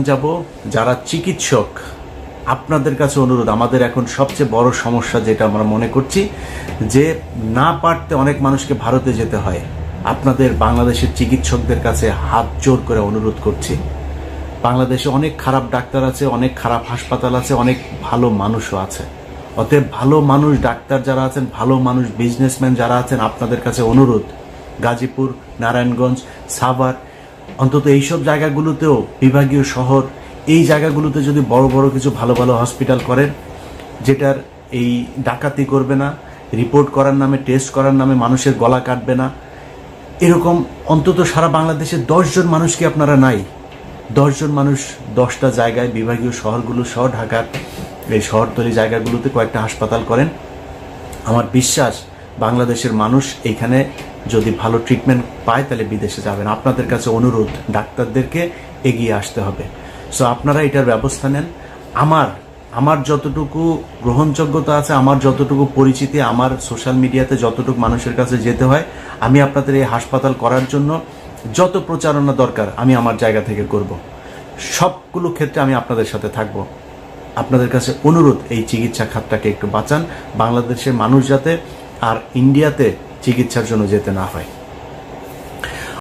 যাব যারা চিকিৎসক আপনাদের কাছে অনুরোধ, আমাদের এখন সবচেয়ে বড় সমস্যা যেটা আমরা মনে করছি যে না পারতে অনেক মানুষকে ভারতে যেতে হয়। আপনাদের বাংলাদেশের চিকিৎসকদের কাছে হাত জোর করে অনুরোধ করছি, বাংলাদেশে অনেক খারাপ ডাক্তার আছে, অনেক খারাপ হাসপাতাল আছে, অনেক ভালো মানুষও আছে। অতএব ভালো মানুষ ডাক্তার যারা আছেন, ভালো মানুষ বিজনেসম্যান যারা আছেন, আপনাদের কাছে অনুরোধ, গাজীপুর, নারায়ণগঞ্জ, সাভার, অন্তত এইসব জায়গাগুলোতেও, বিভাগীয় শহর, এই জায়গাগুলোতে যদি বড় বড় কিছু ভালো ভালো হসপিটাল করেন, যেটার এই ডাকাতি করবে না, রিপোর্ট করার নামে, টেস্ট করার নামে মানুষের গলা কাটবে না, এরকম অন্তত সারা বাংলাদেশে 10 জন মানুষ কি আপনারা নাই? 10 জন মানুষ 10টা জায়গায়, বিভাগীয় শহরগুলো সহ ঢাকার এই শহরতলি জায়গাগুলোতে কয়েকটা হাসপাতাল করেন। আমার বিশ্বাস বাংলাদেশের মানুষ এইখানে যদি ভালো ট্রিটমেন্ট পায় তাহলে বিদেশে যাবেন। আপনাদের কাছে অনুরোধ, ডাক্তারদেরকে এগিয়ে আসতে হবে। সো আপনারা এটার ব্যবস্থা নেন। আমার যতটুকু গ্রহণযোগ্যতা আছে, আমার যতটুকু পরিচিতি, আমার সোশ্যাল মিডিয়াতে যতটুকু মানুষের কাছে যেতে হয়, আমি আপনাদের এই হাসপাতাল করার জন্য যত প্রচারণা দরকার আমি আমার জায়গা থেকে করব। সবগুলো ক্ষেত্রে আমি আপনাদের সাথে থাকব। আপনাদের কাছে অনুরোধ, এই চিকিৎসা খাতটাকে একটু বাঁচান, বাংলাদেশের মানুষ যাতে আর ইন্ডিয়াতে চিকিৎসার জন্য যেতে না হয়।